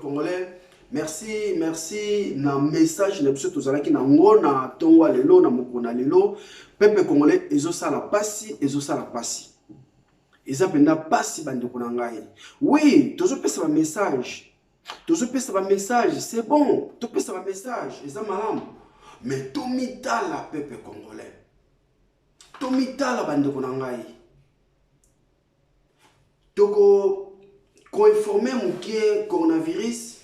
Congolais, merci, merci. Na message, na biso tozalaki na ngona tongwa lelo na mokona lelo. Peuple congolais ezosala pasi, ezosala pasi. Eza penda pasi bandeko na ngai. Oui, tozopesa ba message. Tozopesa ba message, c'est bon. Topesa ba message, eza malamu. Mais tomitala peuple congolais. Tomitala bandeko na ngai. Toko ko informer mukie coronavirus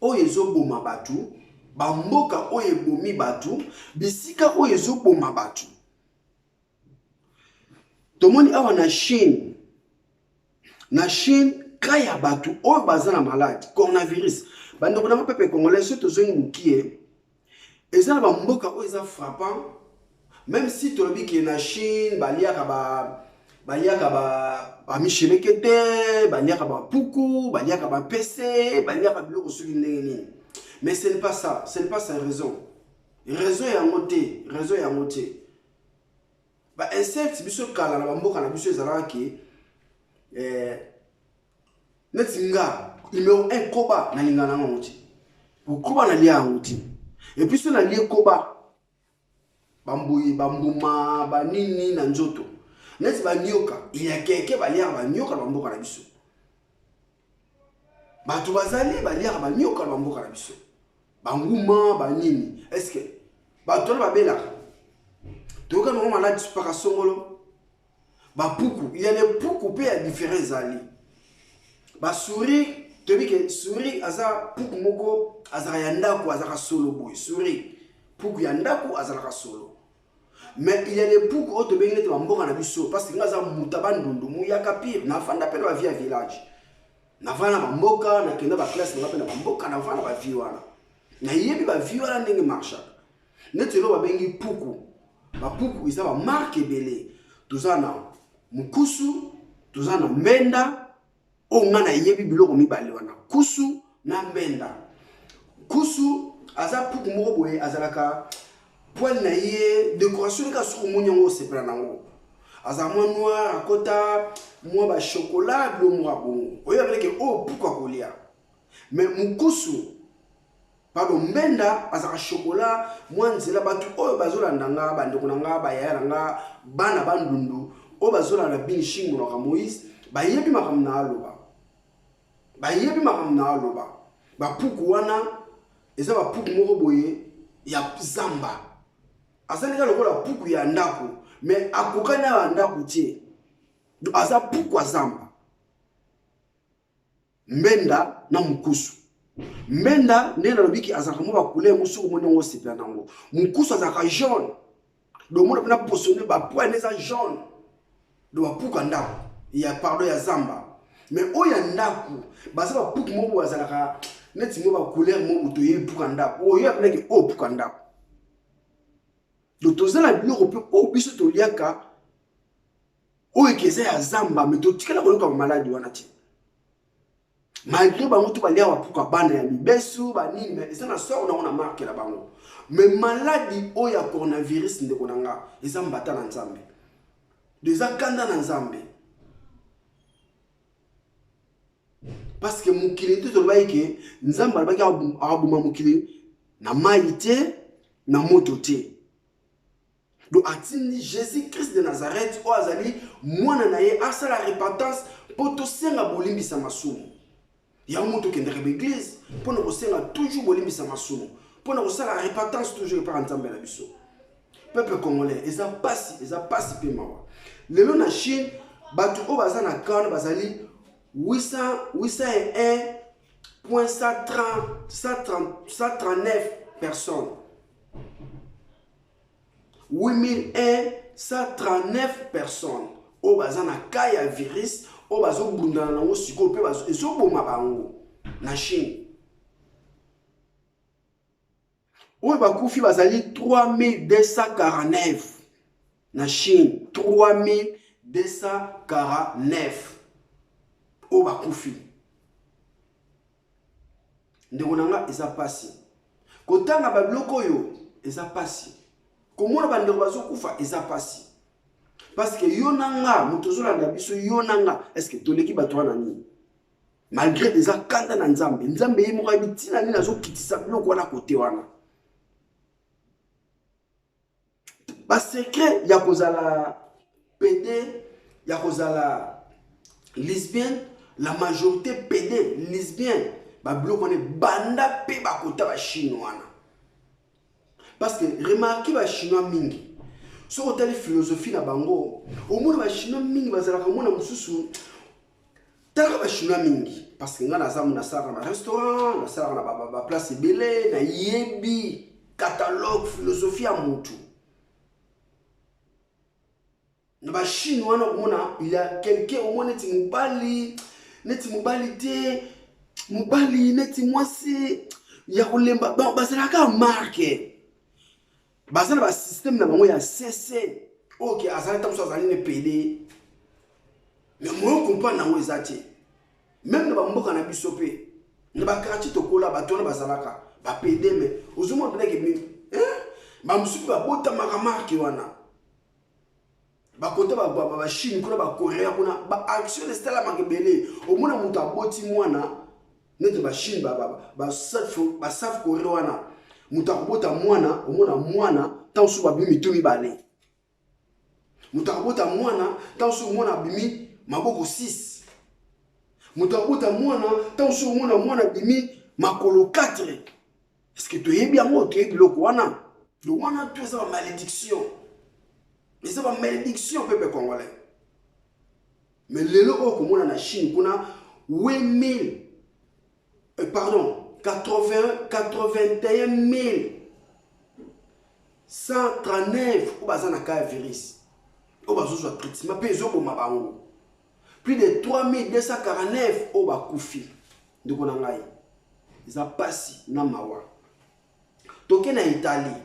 oyo ezoboma batu, bamboka oyo ebomi batu, bisika oyo ezoboma batu. Tomoni awa na Chine. Na Chine kaya batu oyo bazana malade coronavirus. Bandeko na pepe congolais so tozongi mukie ezana bamboka oyo eza frappant. Même si tolobi ki na Chine baliaka ba Michelekete, baliaka ba Puku, baliaka ba PC, baliaka biloko soki ndenge nini. Mais ce n'est pas ça, ce n'est pas sa raison. Raison ya ngote, raison ya ngote. Ba insecte biso kala na bamboka na biso ezalaka ki netinga numéro 1 koba na lingana ngote. Koba na lia ngote. Et puis so na lia koba bambuyi, bambuma, banini na nzoto. Neti banyoka, il y a quelqu'un baliaka banyoka na bamboka na biso. Batu bazali baliaka banyoka na bamboka na biso. Banguma, banini. Est-ce que batu na babelaka? Toka no malade paka songolo. Ba puku, il y a les puku pe ya différents ali. Ba souris, tu dis que souris aza puku moko aza yandako aza solo boy. Souris puku yandako aza solo. Mais il y a des poucs qui ont été en biso parce que nous avons mutabandundu muyaka pire na fanda pelo va via village na vana bamboka na kenda ba classe na pena bamboka na vana ba viwana na yebi ba viwana ndenge marcha netelo ba bengi puku ba puku isa ba marque belé tuzana mukusu tuzana mbenda o ngana yebi biloko mibale wana kusu na mbenda kusu aza puku moko boye azalaka poil na ye décoration ka sur monyango sepela nango azamwa noir akota mwa ba chocolat blo mwa bon oyo avec o pourquoi kolia mais mukusu pardon mbenda azaka chocolat mwa nzela batu oyo bazolanda nga bandeko nanga bayaya nanga bana bandundu o bazolanda binishing monaka Moïse bayebi makamna aloba ba puku wana eza ba puku moko boye ya zamba. Asalika lokola puku ya ndako mais akokana ya ndako tie do aza puku azamba mbenda na mukusu mbenda ndena lobiki azaka mo ba couleur musuku monongo sepela nango mukusu azaka jaune do mo na posone ba poids neza jaune do ba puku ndako ya pardon ya zamba mais o ya ndako baza ba puku mo azalaka neti mo ba couleur mo butoye puku ndako o ya pleki o puku ndako. Donc, tu as la biloko pe o biso to liaka o ekeze ya zamba mais to tikala ko comme malade wana ti. Malgré bango to balia wa puka bana ya mibesu banini mais ça na so on a marque la bango. Mais maladie o ya coronavirus ndeko nanga eza mbata na nzambe. Deza kanda na nzambe. Parce que mukili to loba ke nzamba alobaki abuma mukili na maïté na moto te. Donc, atini Jésus-Christ de Nazareth, o azali, mwana na ye, asa la repentance, pour to senga bolimbisa masumu. Ya moto kendere l'église, pour nous senga toujours bolimbisa masumu. Pour nous la repentance toujours par ensemble la biso. Peuple congolais, eza pasi pe mawa. Lelo na Chine, batu o bazana kana bazali 801.139 personnes. 8139 personnes au bazana kaya virus au bazo bundana nango siko pe bazo ezoboma bango na Chine au bakufi bazali 3249 na Chine 3249 au bakufi ndeko nanga eza pasi kotanga babiloko yo eza pasi. Comment on va kufa eza pasi parce que yonanga mutozolanda biso yonanga est-ce que toleki batwa na nini malgré eza kanda na nzambe nzambe ye moko ayebi ntina nini azokitisa biloko wana kote wana. Basekret ya kozala PD ya kozala lesbienne, la majorité PD lesbienne babiloko wana banda mpe bakota bachinois wana. Parce que remarquez bachinois mingi soki otali philosophie na bango omona bachinois mingi bazalaka mona mosusu talaka bachinois mingi. Parce que nga nazamu nasalaka na barestaurant nasalaka na baplace ebele nayebi catalogue philosophie ya mutu. Na bachinois wana komona il y a quelqu'un omona neti mobali te mobali neti mwasi ya kolemba bazalaka marke. Bazana ba système na bango ya CC. OK, azali tamso azali ne PD. Mais moi comprendre nango ezati. Même na ba mboka na biso pe. Na ba quartier tokola batona bazalaka ba PD mais ozumo ndeke mi. Ba musuku ba bota marque wana. Ba kota ba Chine kuna ba Korea kuna ba action de stella makebele. Omona mutu aboti mwana neti ba Chine ba South Korea wana. Mutakobota mwana omona mwana tansu babimi tumi bale. Mutakobota mwana tansu mwana bimi maboko 6. Mutakobota mwana tansu mwana bimi makolo 4. Est-ce que tu es bien mot tu es biloko wana? Le wana tu es une malédiction. Mais c'est une malédiction peuple congolais. Mais lelo okomona na Chine kuna 8000 81 139 au bazana ka virus au bazozo traitement pe zo boma bango plus de 3249 au bakufi ndiko na ngai za pasi na mawa toke na Italie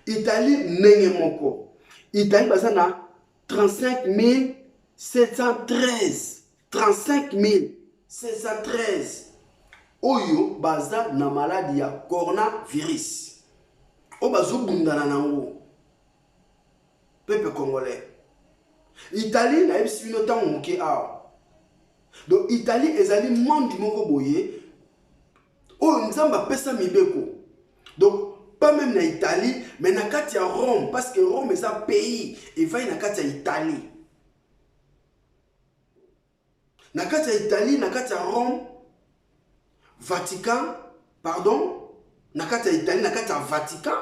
nenge moko Italie bazana 35713 oyo baza na maladie ya coronavirus. O bazo bundana nango. Peuple congolais. Italie na yebisi bino tango moke awa. Donc Italie ezali monde moko boye oyo nzamba pesa mibeko. Donc pas même na Italie mais na kati ya Rome parce que Rome est un pays et va na kati ya Italie. Na kati ya Italie na kati ya Rome Vatican, pardon, nakata Italie, nakata Vatican,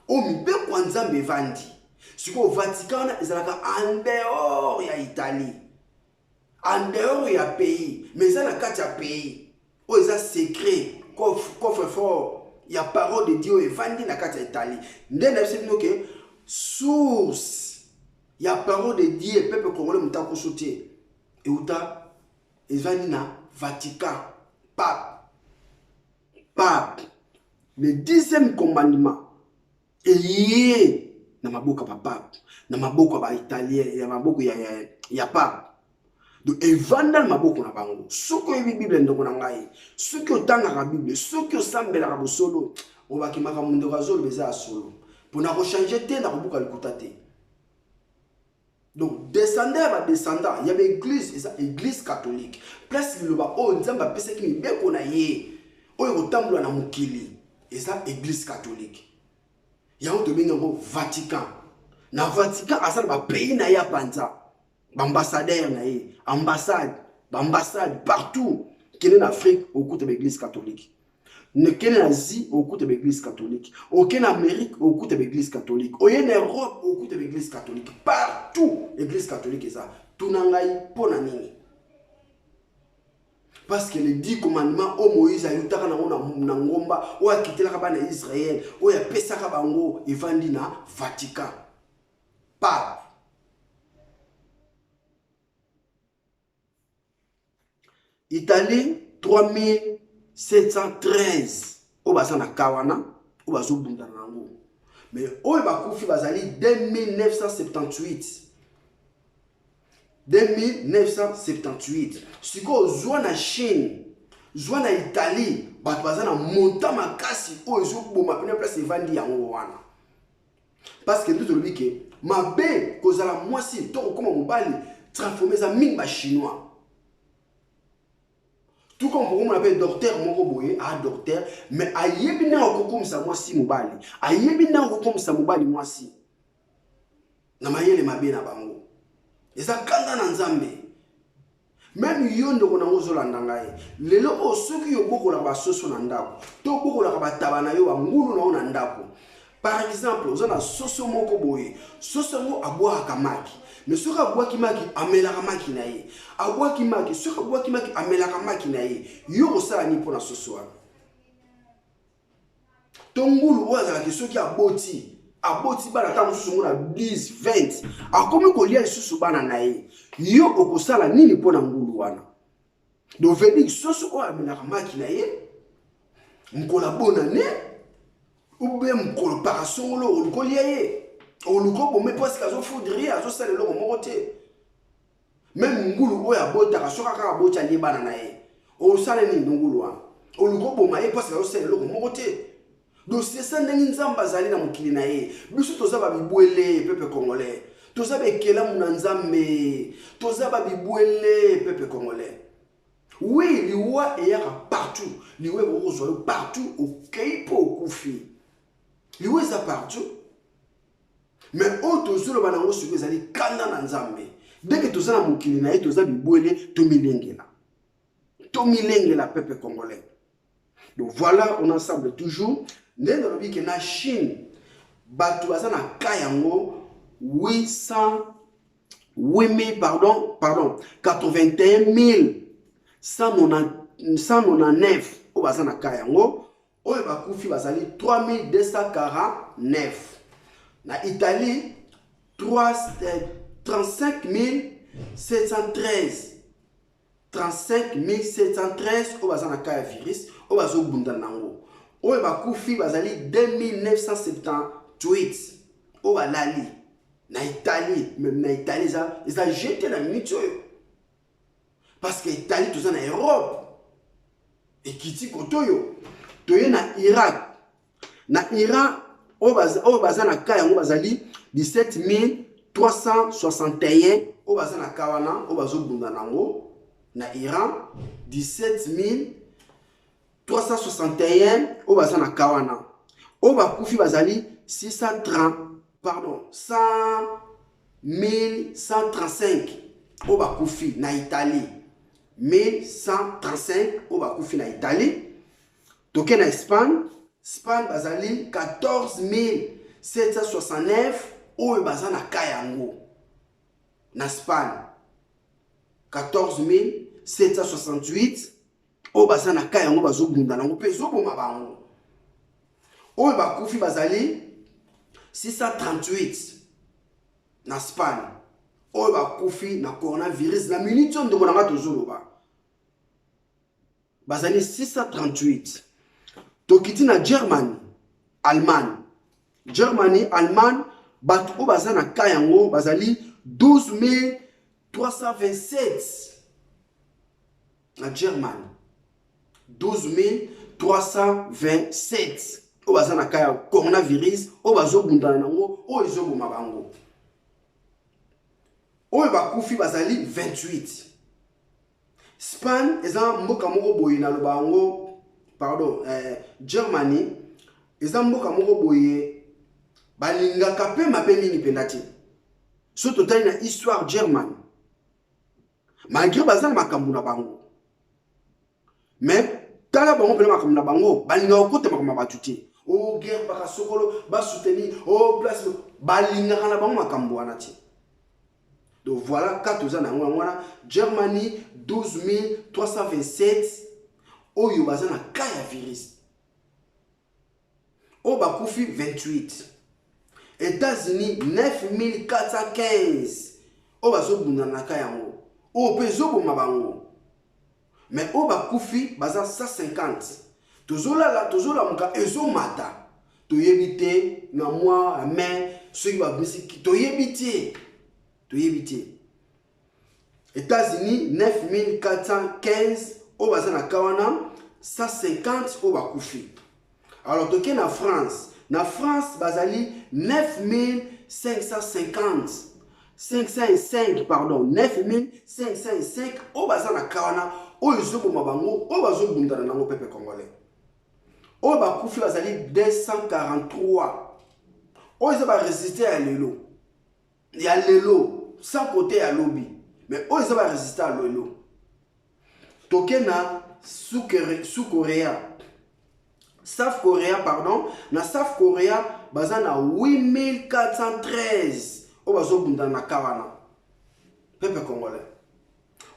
o mibe kwa nzambe vandi. Siko Vatican na ezalaka en dehors ya Italie. En dehors ya pays, mais ça nakata pays. O eza secret, coffre fort, ya parole de Dieu et vandi nakata Italie. Ndé na bise que source ya parole de Dieu peuple congolais mutako sote. Et uta ezvandi na Vatican, Pape, le 10e commandement est na maboka pape, na maboka ba italien, ya maboka ya pape. Donc evanda na maboka na bango. Soko yebi Bible ndoko na ngai, soki otanga ka Bible, soki osambela ka bosolo, obaki maka mundo ka zolo beza solo. Pour na changer te na kobuka likuta te. Donc descendant il y avait église catholique. Place le ba o nzamba pese ki mibeko na ye. Oyo kotambola na mukili eza église catholique. Ya on te benga ngo Vatican. Na Vatican asala ba pays na ya panza. Ba ambassadeur na ye, ambassade partout. Kene en Afrique au côté de l'église catholique. Ne kene en Asie au côté de l'église catholique. Aucun en Amérique au côté de l'église catholique. Aucun en Europe au côté de l'église catholique. Partout l'église catholique est ça. Tout nangai ponanini. Parce que les 10 commandements, au Moïse a eu ta na ngomba, ou a quitté la cabane Israël, ou a pesa kabango, et vandi na Vatican. Pape. Italie 3713. Au basan na Kawana, au baso bundanango. Mais au bakoufi bazali 2978. 2978. Si ko zwa na Chine, zwa na Italie, bato baza na monta makasi o zo boma pena place evandi yango wana. Parce que tout le que mabe kozala mwasi to koma mobali transformer za mingi ba chinois. Tout comme pour on appelle docteur moko boye a docteur mais ayebi na comme ça moi si mobali ayebi na comme ça mobali moi si na mayele mabe na bango eza kanda na nzambe même yondo kona ozolanda ngai lelo osoki yo bokola ba soso na ndako to bokola ba tabana yo ngulu na ndako par exemple ozana soso moko boye soso ngo abwa kamaki mais soki abwaki maki amelaka maki na ye abwaki maki soki abwaki maki amelaka maki na ye yo kosala ni mpona soso wana tongulu oyo azalaki soki aboti bana ta mosusu ngo na 10 20 akomi kolia lisusu bana na ye yo okosala nini mpona ngulu wana donc veut soso oyo amelaka maki na ye mkola bona ne ou bien mkolo parasongolo olukolia ye oluko bomé parce qu'azo foudrier azo sala loko moko te même ngulu oya bota soka ka bota li bana na ye o sala ni ngulu wa oluko boma ye parce qu'azo sala loko moko te donc c'est ça ndenge nzamba zali na mokili na ye biso tozaba bibwele peuple congolais tozaba ekela muna nzambe tozaba bibwele peuple congolais oui liwa eyaka partout liwa ozwa partout ok po kufi liwa za partout. Mais autre chose, le banango sur les alliés kanda na nzambe. Dès que tout ça na mukili na ye, tout ça bibouele, tomilengela peuple congolais. Donc voilà, on ensemble toujours. Né dans le pays que na Chine, batu baza na kayango 81 199 au baza na kayango, oyo bakufi bazali 3249. Na Italie, 35 713. 35 713 au bazana kaya virus, au bazo bunda nango. Au bakufi bazali 2978. Au balali. Na Italie, même na Italie, ils ont jeté la minute. Parce que l'Italie, tout ça, en Europe. Et qui dit kotoyo. Toye na Irak. Na Irak, au bazana kaya ngo bazali 17 361 au bazana kawana au bazo bunda nango na Iran 17 361 au bazana kawana au bakufi bazali 135 au bakufi na Italie 1135 au bakufi na Italie toke na Espagne bazali 14 769 oyo bazana kayango na Espagne 14 768 oyo bazana kayango bazobunda nango pe zoboma bango oyo bakufi bazali 638 na Espagne oyo bakufi na coronavirus na minute ndeko nanga tozoloba bazali 638 tokiti na Germany Allemagne batu o bazana kayango bazali 12 327 na Germany 12 327 o bazana kaya coronavirus o bazobunda nango o ezoboma bango o bakufi bazali 28 Spain eza mboka moko boye na lobango Germany eza mboka moko boye balingaka pe mabe mingi pendati so totali na histoire Germany malgré bazana makambu na bango mais tala bango pe makambu na bango balingaka kote makambu batuti o guerre baka sokolo ba soutenir o place balingaka na bango makambu wana ti donc voilà quatre ans na ngwana Germany 12 327 oyo bazana kaya virus o bakufi 28 États-Unis 9415 o bazobunda na kayango o pezoboma bango mais o bakufi baza 150 tozola muka ezomata toyebite na moi mais ceux qui va bisi toyebite États-Unis 9415 o bazana kawana 150 o bakufi alors toke na France bazali 9505 pardon 9505 au bazana kawana oyo ezoboma bango oyo bazobundana nango peuple congolais oyo bakufi bazali 243 oyo eza baresiste ya lelo sans côté ya lobi mais oyo eza baresiste ya lelo toke na sous-Coréa South Korea pardon na South Korea baza na 8413 oyo bazobundana na kawana peuple congolais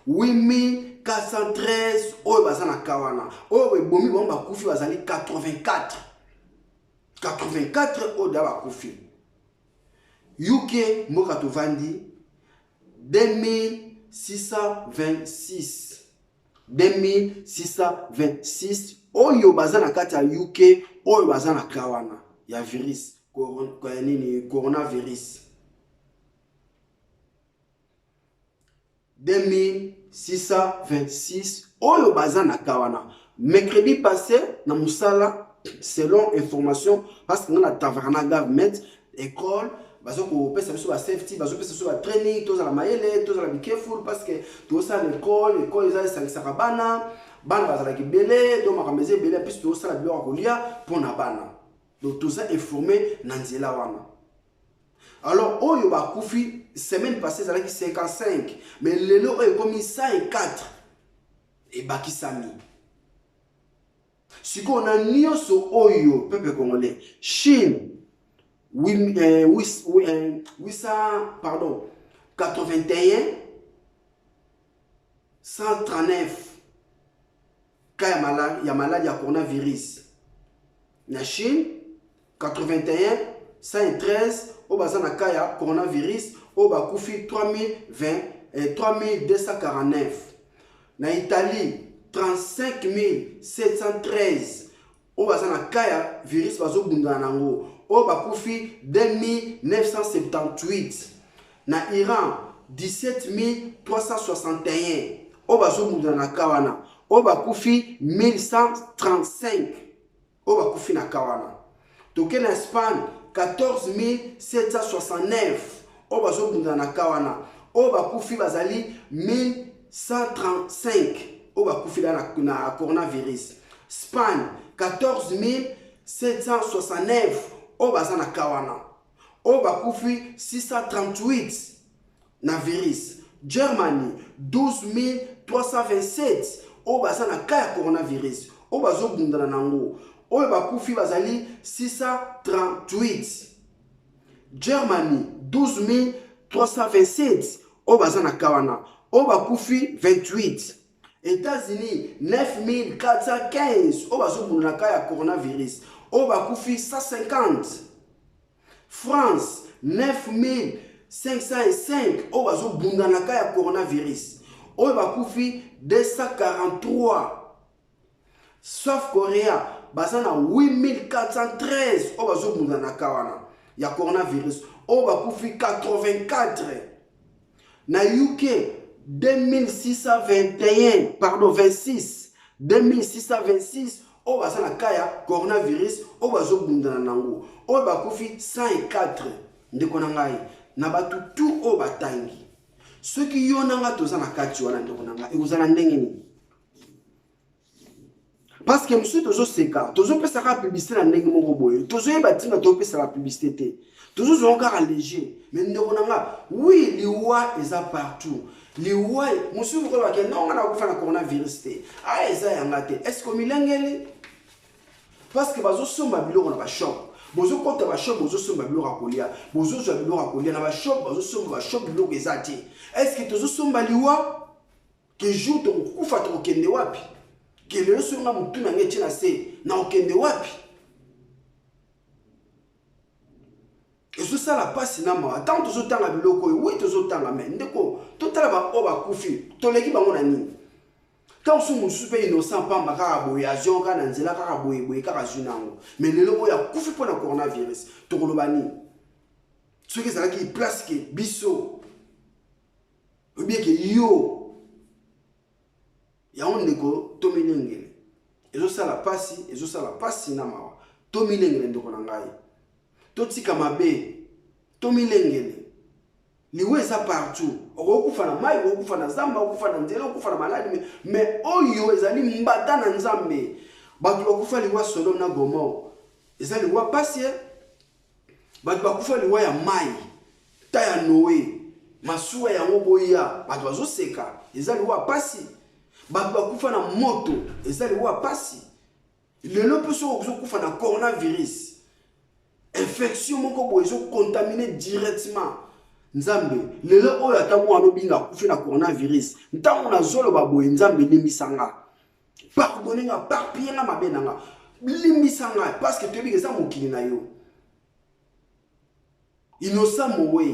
8413 oyo baza na kawana oyo ebomi bango bakufi bazali 84 oyo da bakufi UK mboka tovandi 2626 oyo baza na kati ya UK oyo baza na kawana ya virus coronavirus 2626 oyo baza na kawana mercredi passé na musala selon information parce que na taverna government école bazo ko pesa biso ba safety bazo pesa biso ba training tozala mayele tozala be careful parce que tozala école eza sangisaka bana bazala kibele do makameze bele puis tozala biloko kolia pona bana donc toza informé na nzela wana. Alors oyo bakufi semaine passée zalaki 55 mais lelo oyo komi 104 et bakisami siko na nyoso oyo peuple congolais Chine 81 139 cas ya maladie ya coronavirus na Chine 81 113 au baza na cas ya coronavirus au bakufi 3249 na Italie 35 713 au baza na cas ya virus bazobundana nango au bakufi 2978 na Iran 17361 au bazobundana na kawana au bakufi 1135 au bakufi na kawana toke na Espagne 14769 au bazobundana na kawana au bakufi bazali 1135 au bakufi na coronavirus Espagne 14769 au baza na kawana au bakufi 638 na virus Germany 12327 au baza na cas ya coronavirus au bazobundana nango au bakufi bazali 638 Germany 12327 au baza na kawana au bakufi 28 États-Unis 9415 au bazobundana na cas ya coronavirus au bakufi 150 France 9505 au bazobundana na cas ya coronavirus au bakufi 243 South Korea basana 8413 au bazobundana na cas wana ya coronavirus au bakufi 84 na UK 2626 au basana cas ya coronavirus au bazobundana nango au bakufi 104 ndeko na ngai na batu tout au batangi ceux qui yonanga tozana kati wana ndeko na ngai ekozala ndenge nini parce que monsieur tozo seka tozo pesa ka publicité na ndenge moko boye tozo yeba tinga to pesa la publicité tozo zonga léger mais ndeko na ngai oui liwa eza partout liwa monsieur ko ba ke non na ko fa na coronavirus te a eza yanga te est-ce que milengeli parce que bazo somba biloko na ba shop bozo kota ba shop bozo somba biloko akolia bozo zo biloko akolia na ba shop bozo somba ba shop biloko ezati est-ce que tozo somba liwa que jour to kufa to kende wapi que le songa mutu na ngeti na se na okende wapi ezo sala pasi na ma tant tozo tanga biloko oui tozo tanga mais ndeko totala ba oba kufi toleki bango na nini quand on se super innocent pas makara boye azion kana nzela kaka boye kaka junango mais lelo oya kufi pour le coronavirus to kolobani ce qui ça qui place que biso ou bien que yo ya on ndeko to milengele ezo sala pasi na mawa to milengele ndeko na ngai to tika mabe to milengele liwe za partout okufa na mai, okufa na zamba, okufa na nzela, okufa na maladi, mais oyo ezali mbata na nzambe. Bato bakufa liwa Sodome na Gomorrhe ezali liwa pasi. Bato bakufa liwa ya mai ta ya Noé masuwa yango boya bato bazoseka ezali liwa pasi. Bato bakufa na moto ezali liwa pasi. Lelo peso okufa na coronavirus infection moko boye zo contaminer directement nzambe. Lelo oyo atamu anobinga kufi na coronavirus ntango na zolo baboye nzambe limisanga pardonnez-nga parpiller nga mabe nanga limisanga parce que tu es ça mokili na yo innocent mowe.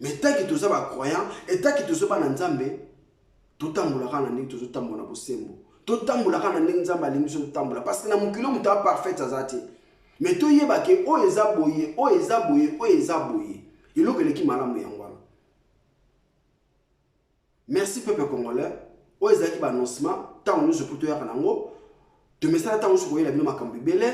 Mais tant que tu sois croyant et tant que tu sois na nzambe totambola na ndenge tozotambola bosembo totambola na ndenge nzambe alingi totambola parce que na mokili muta parfait azate. Mais to yeba ke o eza boye o eza boye o eza boye iloko eleki malamu yangwana. Merci peuple congolais. O ezaki ba annoncement tant nous pour toi kanango to mesala tant nous koyela bino makambo belé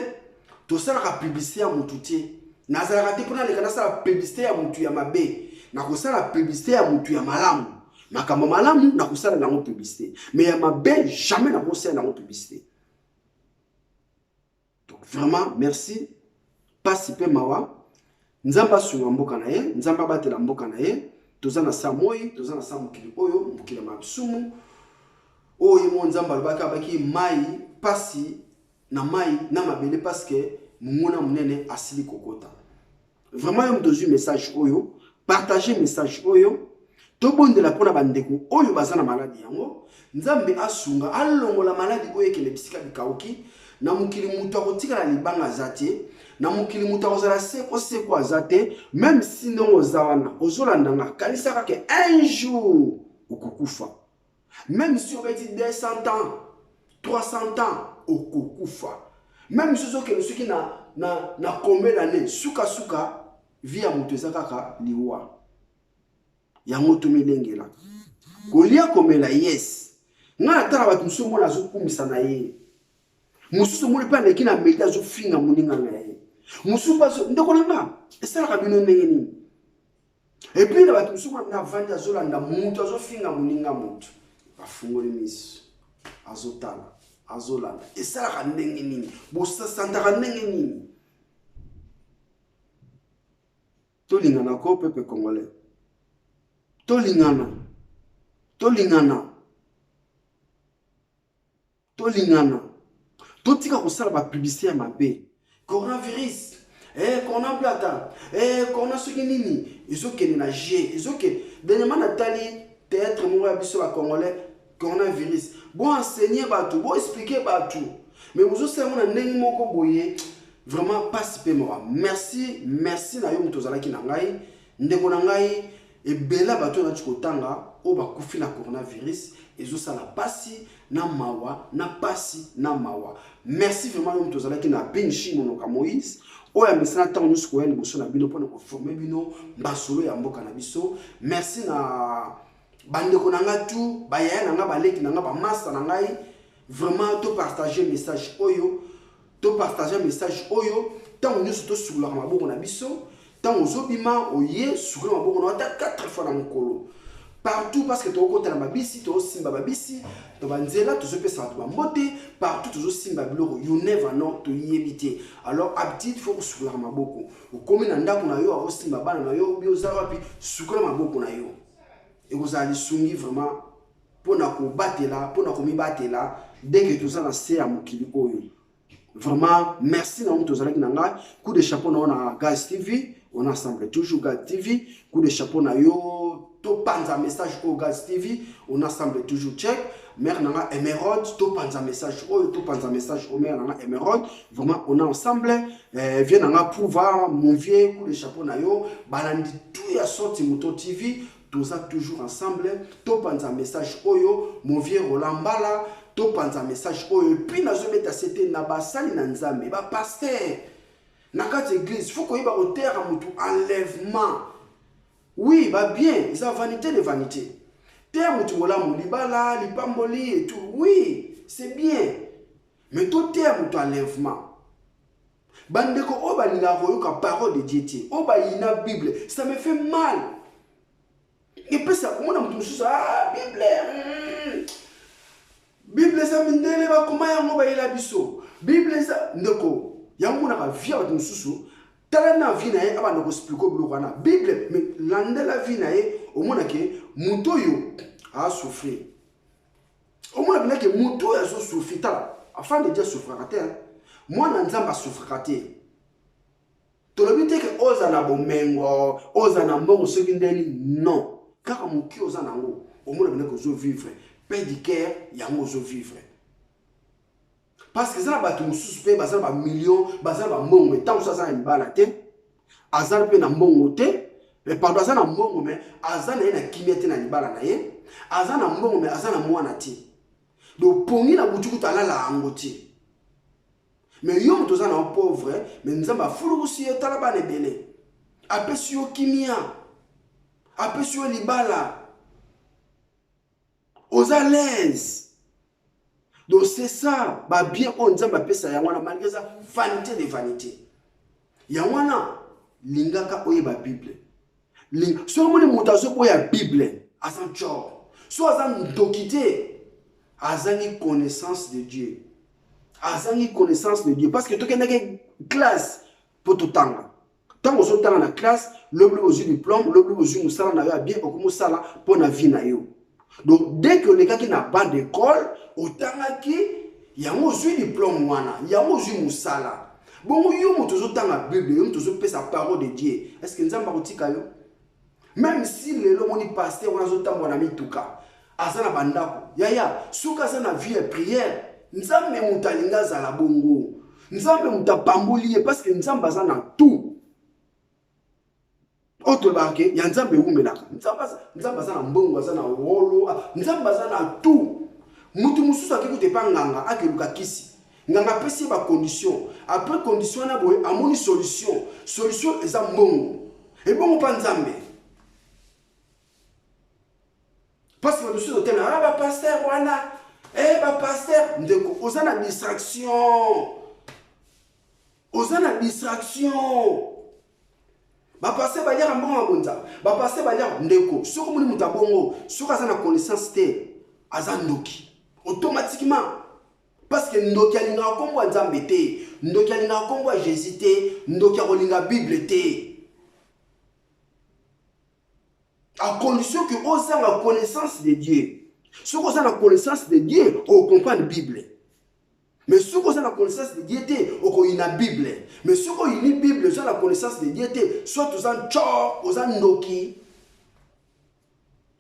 to sala ka publicité ya mututi na zala ka te pona le kana sala publicité ya mutu ya mabe na ko sala publicité ya mutu ya malamu makambo malamu na ko sala nango publicité mais ya mabe jamais na ko sala nango publicité. Donc vraiment merci participer mawa nzamba sunga mboka na ye nzamba batela mboka na ye tozana sa moi tozana sa mokili oyo mokili mabsumu oyo mo nzamba lobaka baki mai pasi na mai na mabele parce que munguna munene asili kokota. Vraiment yom dozu message oyo partager message oyo to bondela pona bandeko oyo bazana maladi yango nzambe asunga alongola maladi oyo kele bisika bikauki na mukili mutu akotika na libanga zate na mukili mutu akozala seko azate même si ndongo zawana ozolandanga kanisa kake un jour okukufa. Même si on dit 200 ans, 300 ans, au kokufa. Même si on dit na combien d'années, suka via mutezaka liwa. Yango to milengela. Kolia komela yes. Nga tala batu musumo na zokumisa na ye. Mususu muli pa neki na medita zo finga muninga na ye. Mususu bazo ndeko nanga esala ka bino ndenge nini. Et puis na batu musumo na vanda zo landa mutu zo finga muninga mutu. Afungoli miso azotala azolanda esala ndenge nini bosa santaka ndenge nini tolingana ko peuple congolais tolingana totika kosala ba publicité ya mabe coronavirus corona plata corona soki nini ezokende na G ezoke dernièrement natali théâtre moko ya biso ba congolais coronavirus bon enseigner bato bon expliquer bato mais vous aussi on ndenge moko boye vraiment participer moi merci na yo mutozalaki na ngai ndeko na ngai ebela bato na chikotanga o ba kufi na coronavirus ezosala pasi na mawa na pasi na mawa. Merci vraiment yo mutozalaki na benchi monoka Moïse oya misana tango nyusu ko yeli boso na bino pona ko former bino basolo ya mboka na biso. Merci na bandeko nanga tu bayaya nanga baleki nanga ba massa na ngai vraiment to partager message oyo tango nyusu to sukula maboko na biso tango zobima oye sukula maboko na ta 4 fois na mokolo partout parce que to kota na babisi to simba babisi to banzela to zopesa to bambote partout to simba biloko you never know to yebite. Alors habitude faut sukula maboko okomi na ndako na yo simba bana na yo bioza wapi sukula maboko na yo et vous allez soumis vraiment pour na ko batela pour na ko mi batela dès que tout ça na c'est à mokili oyo. Vraiment merci na mtu zalaki nanga coup de chapeau na Gaz TV on ensemble toujours Gaz TV coup de chapeau na yo to panza message au Gaz TV on ensemble toujours check mère nanga Emerald to panza message au mère nanga Emerald vraiment on est ensemble vient nanga pouvoir mon vieux coup de chapeau na yo balandi tout ya sorti Moto TV tous toujours ensemble to panza message oyo mon vieux Roland Mbala to panza message oyo puis na zo meta c'était na basali na nzambe ba pasteur na kati église faut ko yeba otera mutu enlèvement oui ba bien ça vanité de vanité terre mutu wala mulibala lipamboli et tout oui c'est bien mais to terre mutu enlèvement bandeko oba linga koyoka parole de Dieu oba ina Bible ça me fait mal Et puis ça, comment on a tout ça? Ah, Bible. Bible ça mindele ba comment yango ba ila biso. Bible ça ndeko. Yango na ka via ba mususu. Tala na vie na ye aba ndoko expliquer biloko na Bible mais landela vie na ye au mona ke muto yo a souffrir. Au mona bina ke muto ya so souffrir tala afin de dire souffrir te. Moi na nzamba souffrir te. Tolobi te ke oza na bomengo, oza na mbongo soki ndeni non. Kaka moki oza nango au mona bina ko zo vivre. Paix du cœur, yango zo vivre. Parce que ça va tout suspect, ça va millions, ça va mbongo, tant que ça ça mbala te, azal pe na mbongo te, mais pardon ça na mbongo mais azal na kimete na libala na ye, azal na mbongo mais azal na mwana te. Donc pongi na butuku tala la angoti. Mais yo mto za na pauvre, mais nzamba fulu si tala ba ne bele. Apesi yo kimia. Apesi yo libala. Aux à l'aise. Donc c'est ça, bah bien on dit bah pesa yangwana malgré ça vanité de vanité. Yangwana lingaka oye ba Bible. Ling so moni mutazo boya Bible asan cho. So azan dokité azangi connaissance de Dieu. Azangi connaissance de Dieu parce que to kenake classe pour tout temps. Tant que so tanga na classe, le plus besoin diplôme, le plus besoin musala na yo bien okumu sala pour na vie na yo. Donc, dès que les gars qui n'ont pas d'école, autant qu'il y a un diplôme, il y a un moussala. Bon, il y a un Bible, il y a sa parole de Dieu. Est-ce que nous avons un même si les gens qui passent, on a un ami tout cas. Azana bandako. Yaya, souka sana vie prière. Nous avons un mutalinga za bongo. Nous avons un mutapamboulier parce que nous avons un tout. Autre barqué, il y a un zambé où melaka. Nzamba za na mbongo za na wolo, nzamba za na tout. Mutu mususu akikute pa nganga akeluka kisi. Nganga pesi ba condition. Après condition na boye amoni solution. Solution eza mbongo. Et bongo pa nzambe. Parce que nous sommes ah ba pasteur wana. Eh ba pasteur ndeko ozana distraction. Ozana distraction. Ba passer ba lia mbongo mabonza ba passer ba lia ndeko soko muni mutabongo soko azana connaissance te azandoki automatiquement parce que ndoki alinga kombo nzambe te ndoki alinga kombo Jésus te ndoki akolinga Bible te à condition que osa la connaissance de Dieu soko osa la connaissance de Dieu on comprend la Bible. Mais si vous avez la connaissance de Dieu, vous avez la Bible. Mais si vous avez la Bible, vous avez la connaissance de Dieu, soit vous avez tchor, vous avez ndoki.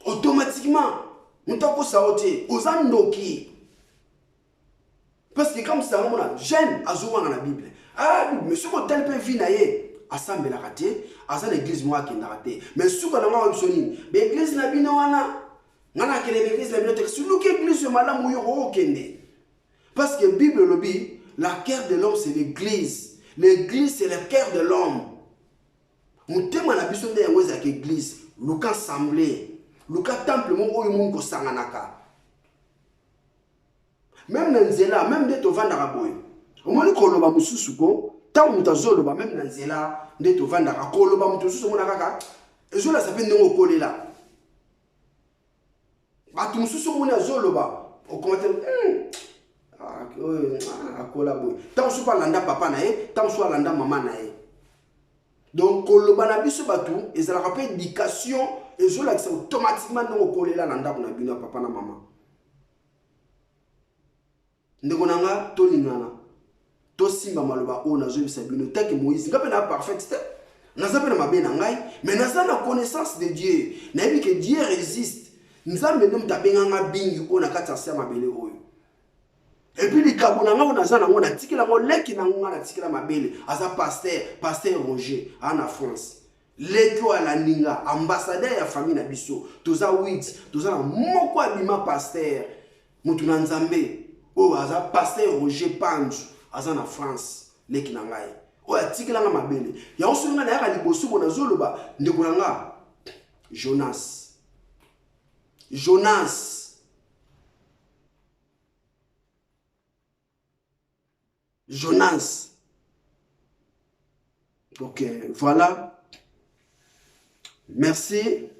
Automatiquement, vous avez ndoki. Parce que comme ça, on a jeune à jouer dans la Bible. Ah, mais si vous avez tel peu vie, assemblée la raté, à l'église moi qui n'a raté. Mais si vous avez l'église n'a pas l'église n'a pas si vous avez l'église, vous avez parce que la Bible le dit, la cœur de l'homme c'est l'église. L'église c'est le cœur de l'homme. Mon thème à la besoin de l'église, Lucas assemblée, Lucas temple, mon oyo ko sanganaka. Même dans Nzela, même de tovanda raboy. Au moins ko loba mususu ko, tant mutazo loba même dans Nzela, de tovanda ko loba mususu mona kaka. Ezo la sape ndongo kolela. Ba tu mususu mona zo loba. Au commentaire tant soit landa papa nae, tant soit landa maman nae. Donc koloba na biso batu, et ça rappelle éducation et je l'accès automatiquement dans kolela landa na bino papa na maman. Ndeko nanga to lingana. To simba maloba o na zo bisabino tek Moïse, ngape na parfait step. Na zape na mabe na ngai, mais na za na connaissance de Dieu. Na bi que Dieu existe. Nzambe ndom tabenga nga bingi o na kata sa mabele oyo. Et puis les kabona nga na zana ngona tikela mo leki na ngona tikela mabele aza pasteur Roger en France leki wa la ninga ambassadeur ya famille na biso toza 8 toza na moko abima pasteur mutu na nzambe o aza pasteur Roger Panju aza na France leki na ngai o atikela nga mabele ya osunga na yaka liboso bona zoloba ndeko na nga Jonas. Ok, voilà. Merci.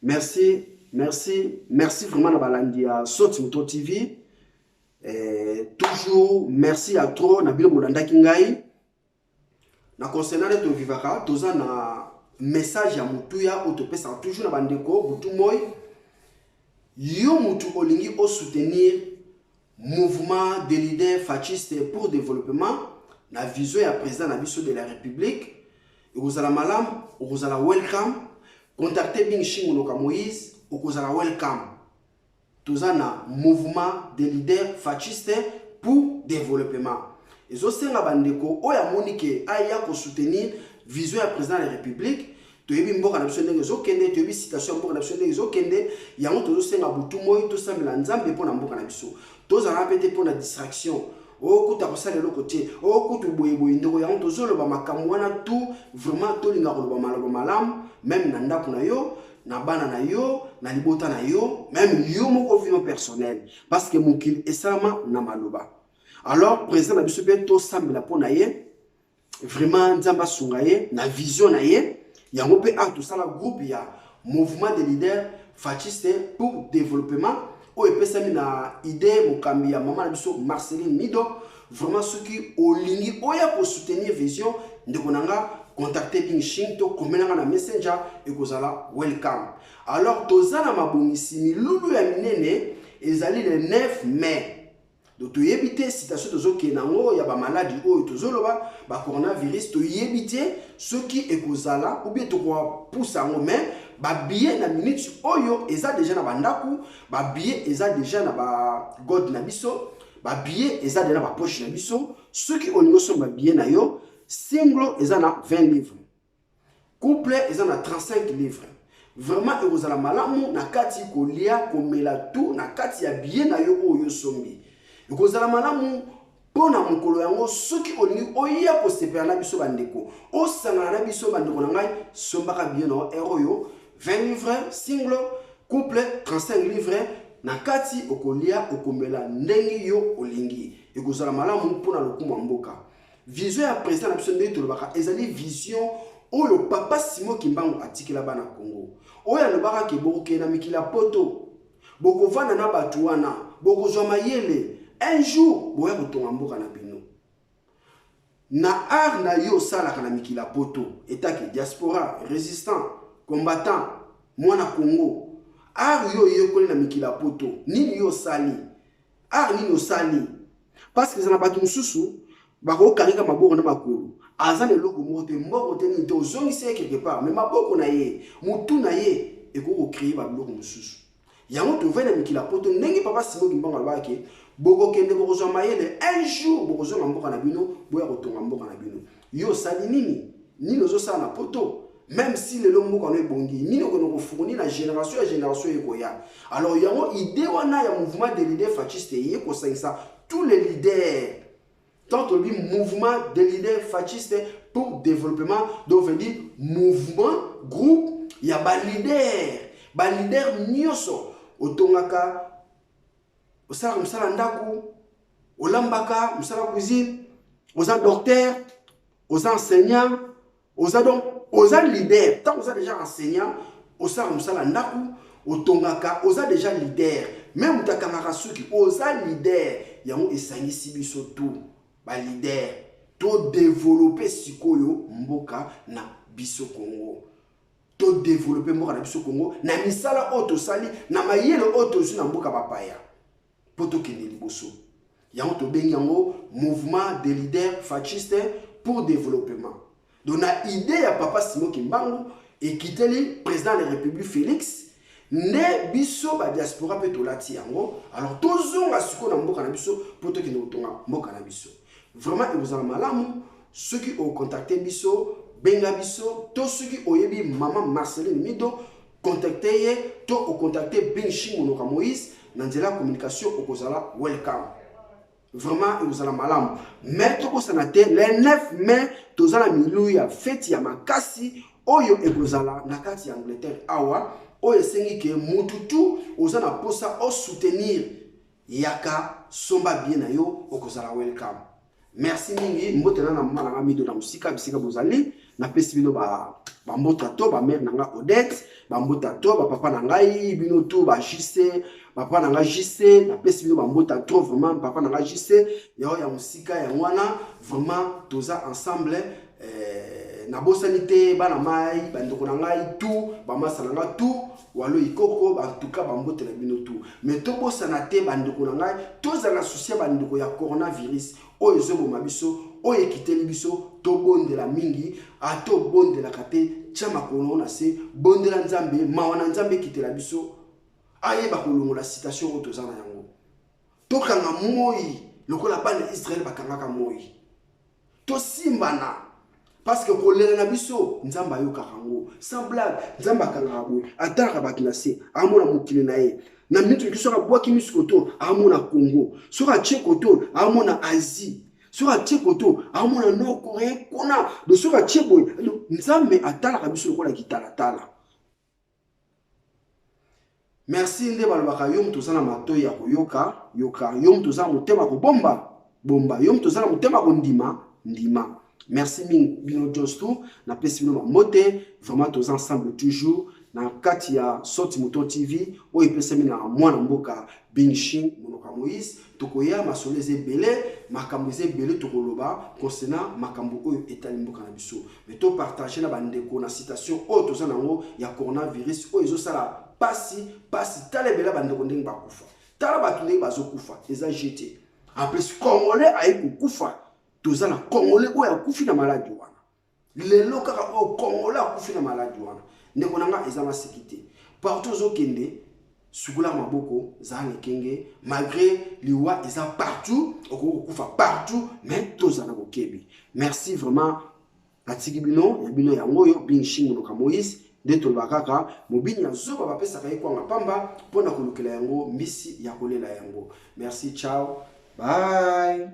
merci, merci, merci vraiment à balandi à Soti Moto TV. Toujours merci à trop na bilo molanda kingai. Na concernant to vivaka, toza na message ya mutuya autopesa toujours na bandeko butu moy. Yo mutu olingi o soutenir mouvement des leaders fascistes pour développement na vision ya président na biso de la République. Okozala malam, okozala welcome. Contactez Bing Shimonoka Moïse, okozala welcome. Toza na mouvement des leaders fascistes pour développement. Et zo senga bandeko oya monike aya ko soutenir vision ya président de la République. Toyebi mboka na biso ndenge zo kende, toyebi citation mboka na biso ndenge zo kende, yango tozo senga butu moyi to sambela nzambe pona mboka na biso. Toza na pete pona distraction. Oh kuta kosala eloko te, oh kutu boyeboye ndeko yango tozoloba makambo wana tout vraiment tolinga koloba maloba malamu même na ndako na yo, na bana na yo, na libota na yo, même yo moko vie personnel parce que mokili esalama na maloba. Alors président na biso pe to sambela pona ye vraiment nzamba sunga ye na vision na ye yango pe a tout ça la groupe ya mouvement des leaders fascistes pour développement. O epesami na idée mokambi ya maman na biso Marceline Mido vraiment ceux qui olingi oya pour soutenir vision ndeko nanga contacter Bing Shing to komenanga na messenger ekozala welcome. Alors tozana mabongisi milulu ya minene ezali le 9 mai. Donc toyebite citation tozoke nango ya ba maladie oyo tozoloba ba coronavirus toyebite ceux qui ekozala ou bien to ko poussa ngo mais ba billet na minute oyo eza déjà na bandaku, ba billet eza déjà na ba god na biso, ba billet eza déjà na ba poche na biso, ceux qui olingo so ba billet na yo, single eza na 20 livres. Couple eza na 35 livres. Vraiment ekozala malamu na kati kolia komela tout na kati ya billet na yo oyo sombi. Ekozala malamu pona mokolo yango soki olingi oya ko sepela na biso bandeko. Osanga na biso bandeko na ngai sombaka billet na euro 20 livres, single, couple, 35 livres, na kati okolia okomela ndenge yo olingi. Ekozala malamu mpona lokumu mboka. Vision ya président na biso ndenge tolobaka ezali vision oyo papa Simon Kimbangu atikela bana Congo. Oya lobaka ke bokoke na mikila poto. Bokovana na batu wana, bokozwa mayele. Un jour boya kotonga mboka na bino. Na art na yo salaka na mikila poto, etaki diaspora, résistant, combattant, mwana Congo. Art yo yekoli na mikila poto, nini yo sali. Art nini yo sali. Parce que ça n'a pas tout mususu, bako karika maboko na makulu. Azane loko mote mboko te ni to zongisi quelque part, mais maboko na ye, mutu na ye ekoko créer ba loko mususu. Yango to vena mikila poto ndenge papa Simon Kimbangu alobaki boko kende boko zo mayele un jour boko zo mboka na bino boya kotonga mboka na bino. Yo sali nini? Nini zo sa na poto? Même si le lomo qu'on est bongi, ni nous fournit la génération à génération ekoya. Alors il y a une idée wana ya mouvement des leaders fascistes y ko ça tous les leaders tant on dit mouvement des leaders fascistes pour développement donc veut dire mouvement groupe il y a ba leader nyoso otongaka osala musala ndaku olambaka musala cuisine osa docteur osa enseignant osa donc osa leader tant osa déjà enseignant osa musala ndaku otongaka osa déjà leader même utakangaka suki osa leader yango esangisi biso tout ba leader to développer sikoyo mboka na biso Congo to développer mboka na biso Congo na misala oto sali na mayele oto zu na mboka bapaya poto kende liboso yango to bengi yango mouvement des leaders fascistes pour développement. Donc na idée ya papa Simon Kimbangu et kiteli président de la République Félix ne biso ba diaspora pe tolati yango alors tozonga siko na mboka na biso poto kende otonga mboka na biso. Vraiment vous en malamu ceux qui ont contacté biso benga biso to ceux qui oyebi maman Marceline Mido contacter to o contacter Bing Shimonoka Moïse na nzela communication okozala welcome. Vraiment vous en malamu mais to ko sanate le 9 mai tozala miluya fête ya makasi oyo ekozala na kati ya Angleterre awa oyo sengi ke mututu ozana posa o soutenir yaka somba bien na yo okozala welcome. merci mingi mbotela na mama nanga mido na musika bisika bozali na pesi bino ba mbota to ba mère nanga Odette ba mbota to ba papa nangai bino to ba JC papa nanga JC na pesi bino ba mbota to vraiment papa nanga JC ya musika ya wana vraiment toza ensemble na bosanité bana mai bandoko nangai tout ba masa nanga tout walo ikoko en tout cas ba mbotela bino tout mais to bosana te bandoko nangai toza na souci bandoko ya coronavirus oyo ezoboma biso oyo ekiteli biso to bondela mingi ato bondela kate chama kono na se bondela nzambe mawana nzambe kitela biso aye ba kolongola citation oyo toza na yango to kanga moi lokola bana Israël bakangaka moi to simbana parce que kolera na biso nzamba yoka kango sans blague nzamba kanga boy ataka bakinase amona mukile na ye na mitu kisoka bwaki misikoto amona Congo soka tchekoto amona Asie soka tchekoto amona Nord Corée kona de soka tcheboy nzambe atala kabiso lokola kitala tala. Merci nde balobaka yom tozana matoyi ya koyoka yoka yom tozana motema ko bomba yom tozana motema ko ndima. Merci bino Jostu na pesi bino mote vraiment tous ensemble toujours na kati ya Soti Moto TV o epesami na mwana mboka Binshin Monoka Moïse tokoya masoleze belé makambuze belé tokoloba concernant makambu oyo etali mboka na biso mais to partager na bandeko na citation o toza nango ya coronavirus o ezo sala pasi tala bela bandeko ndenge bakufa tala batu ndenge bazokufa eza jeté en plus congolais ayi kufa toza na congolais oyo akufi na maladi wana lelo kaka o congolais akufi na maladi wana ndeko nanga eza masekité partout ozokende sukula maboko zane kenge malgré liwa eza partout okufa partout mais toza na bokebi. Merci vraiment atiki bino yango yo Binshin Monoka Moïse nde tolobakaka mobini ya zoba bapesaka ye kwanga pamba mpona kolukela yango mbisi ya kolela yango. Merci, ciao, bye.